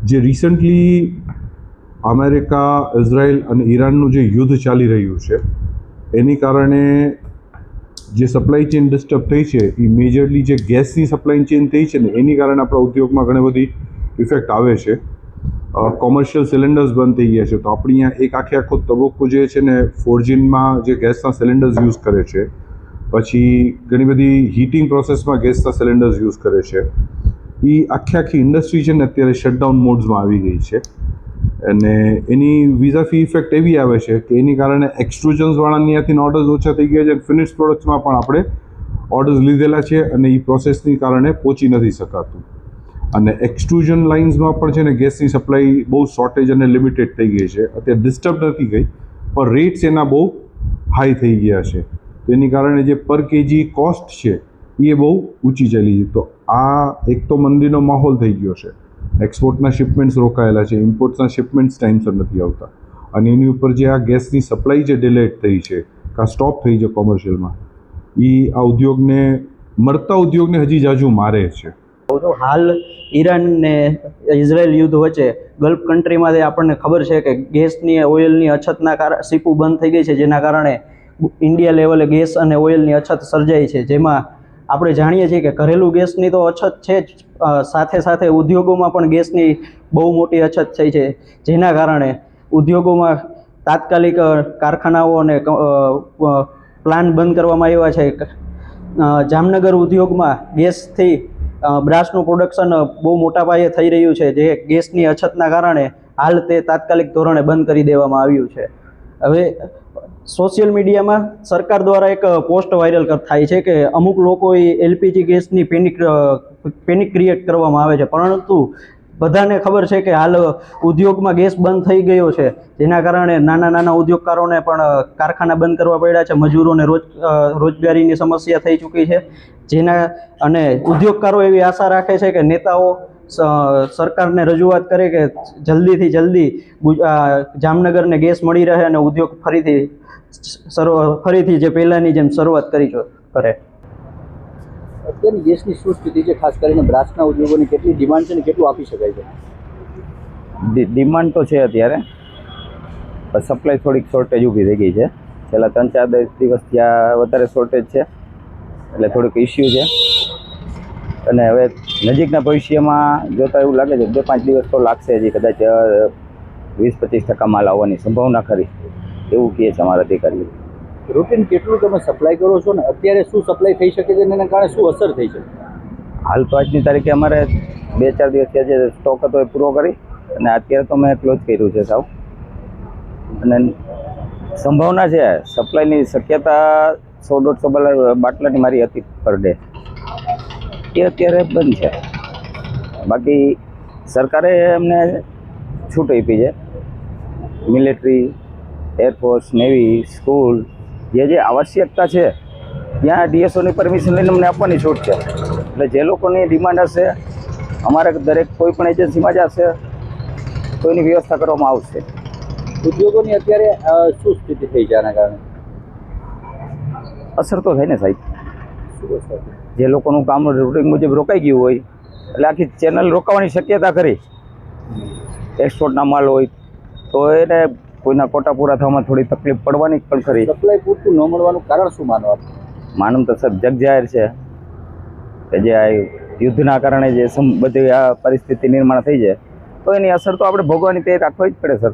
જે recently America, Israel અને ઈરાનનું જે યુદ્ધ ચાલી રહ્યું છે એની કારણે જે સપ્લાય ચેઇન ડિસ્ટર્બ થઈ છે એ મેજરલી જે ગેસની સપ્લાય ચેઇન થઈ છે ને એની કારણે આપણા ઉદ્યોગમાં ઘણી બધી ઇફેક્ટ આવે છે. કોમર્શિયલ સિલિન્ડર્સ બંધ થઈ ગયા છે, તો આપણી અહીંયા આખો તબક્કો જે છે ને ફોર્જિનમાં જે ગેસના સિલિન્ડર્સ યુઝ કરે છે, પછી ઘણી બધી હીટિંગ પ્રોસેસમાં ગેસના સિલિન્ડર્સ યુઝ કરે છે, એ આખી ઇન્ડસ્ટ્રી છે ને અત્યારે શટડાઉન મોડ્સમાં આવી ગઈ છે. અને એની વિઝા ફી ઇફેક્ટ એવી આવે છે કે એની કારણે એક્સટ્રુઝન્સવાળાની ત્યાંથી ઓર્ડર્સ ઓછા થઈ ગયા છે અને ફિનિશ પ્રોડક્ટ્સમાં પણ આપણે ઓર્ડર્સ લીધેલા છે અને એ પ્રોસેસની કારણે પહોંચી નથી શકાતું. અને એક્સટ્રુઝન લાઇન્સમાં પણ છે ને ગેસની સપ્લાય બહુ શોર્ટેજ અને લિમિટેડ થઈ ગઈ છે. અત્યારે ડિસ્ટર્બ નથી ગઈ પણ રેટ્સ એના બહુ હાઈ થઈ ગયા છે, તો એની કારણે જે પર કેજી કોસ્ટ છે એ બહુ ઊંચી ચાલી છે. તો આ એક તો મંદીનો માહોલ થઈ ગયો છે, એક્સપોર્ટના શિપમેન્ટ્સ રોકાયેલા છે, ઇમ્પોર્ટ્સના શિપમેન્ટ્સ ટાઈમસર નથી આવતા, અને એની ઉપર જે આ ગેસની સપ્લાય જે ડિલેટ થઈ છે કાં સ્ટોપ થઈ છે કોમર્શિયલમાં, એ આ ઉદ્યોગને મળતા ઉદ્યોગને હજી જાજુ મારે છે. હાલ ઈરાન ને ઇઝરાયલ યુદ્ધ વચ્ચે ગલ્ફ કન્ટ્રીમાંથી આપણને ખબર છે કે ગેસની ઓઇલની અછતના કારણે શિપો બંધ થઈ ગઈ છે, જેના કારણે ઇન્ડિયા લેવલે ગેસ અને ઓઇલની અછત સર્જાઈ છે. જેમાં આપણે જાણીએ છીએ કે ઘરેલું ગેસની તો અછત છે જ, સાથે સાથે ઉદ્યોગોમાં પણ ગેસની બહુ મોટી અછત થઈ છે, જેના કારણે ઉદ્યોગોમાં તાત્કાલિક કારખાનાઓ અને પ્લાન્ટ બંધ કરવામાં આવ્યા છે. જામનગર ઉદ્યોગમાં ગેસથી બ્રાસનું પ્રોડક્શન બહુ મોટા પાયે થઈ રહ્યું છે, જે ગેસની અછતના કારણે હાલ તે તાત્કાલિક ધોરણે બંધ કરી દેવામાં આવ્યું છે. હવે સોશિયલ મીડિયામાં સરકાર દ્વારા એક પોસ્ટ વાયરલ થાય છે કે અમુક લોકોએ એલપીજી ગેસની પેનિક ક્રિએટ કરવામાં આવે છે, પરંતુ બધાને ખબર છે કે હાલ ઉદ્યોગમાં ગેસ બંધ થઈ ગયો છે, જેના કારણે નાના ઉદ્યોગકારોને પણ કારખાના બંધ કરવા પડ્યા છે, મજૂરોને રોજગારીની સમસ્યા થઈ ચૂકી છે. અને ઉદ્યોગકારો એવી આશા રાખે છે કે નેતાઓ સરકારને રજૂઆત કરે કે જલ્દીથી જલ્દી જામનગરને ગેસ મળી રહે અને ઉદ્યોગ ફરીથી જે પહેલાંની જેમ શરૂઆત કરે. અત્યારની ગેસની શું સ્થિતિ છે? ખાસ કરીને બ્રાસના ઉદ્યોગોની કેટલી ડિમાન્ડ છે ને કેટલું આપી શકાય છે? ડિમાન્ડ તો છે અત્યારે, પણ સપ્લાય થોડીક શોર્ટેજ ઊભી થઈ ગઈ છે. છેલ્લા 3-4 દિવસ ત્યાં વધારે શોર્ટેજ છે, એટલે થોડુંક ઇસ્યુ છે. અને હવે નજીકના ભવિષ્યમાં જોતાં એવું લાગે છે 2-5 દિવસ તો લાગશે, હજી કદાચ 20-25% માલ આવવાની સંભાવના ખરી, એવું કહે છે અમારા અધિકારીઓ. રૂટીન કેટલું તમે સપ્લાય કરો છો ને અત્યારે શું સપ્લાય થઈ શકે છે અને એના કારણે શું અસર થઈ છે? હાલ તો આજની તારીખે અમારે 2-4 દિવસથી જે સ્ટોક હતો એ પૂરો કરી અને અત્યારે તો મેં ક્લોઝ કર્યું છે સાવ. અને સંભાવના છે, સપ્લાયની શક્યતા 100-150 બાટલાની મારી હતી પર ડે, એ અત્યારે બંધ છે. બાકી સરકારે એમને છૂટ આપી છે, મિલિટરી, એરફોર્સ, નેવી, સ્કૂલ, જે આવશ્યકતા છે ત્યાં ડીએસઓની પરમિશન લઈને અમને આપવાની છૂટ છે. એટલે જે લોકોની ડિમાન્ડ હશે અમારે દરેક કોઈ પણ એજન્સીમાં જશે તો એની વ્યવસ્થા કરવામાં આવશે. ઉદ્યોગોની અત્યારે શું સ્થિતિ થઈ છે આના કારણે? અસર તો થાય ને સાહેબ, શું અસર? જે લોકોનું કામ રૂટીન મુજબ રોકાઈ ગયું હોય એટલે આખી ચેનલ રોકાવાની શક્યતા ખરી. એક્સપોર્ટના માલ હોય તો એને કોઈના કોટા પૂરા થવામાં થોડી તકલીફ પડવાની પણ ખરી. સપ્લાય પૂરતું ન મળવાનું કારણ શું માનવા? માનવું તો સર જગ જાહેર છે કે જે આ યુદ્ધના કારણે જે બધી આ પરિસ્થિતિ નિર્માણ થઈ છે, તો એની અસર તો આપણે ભોગવવાની તૈયારી રાખવી જ પડે સર.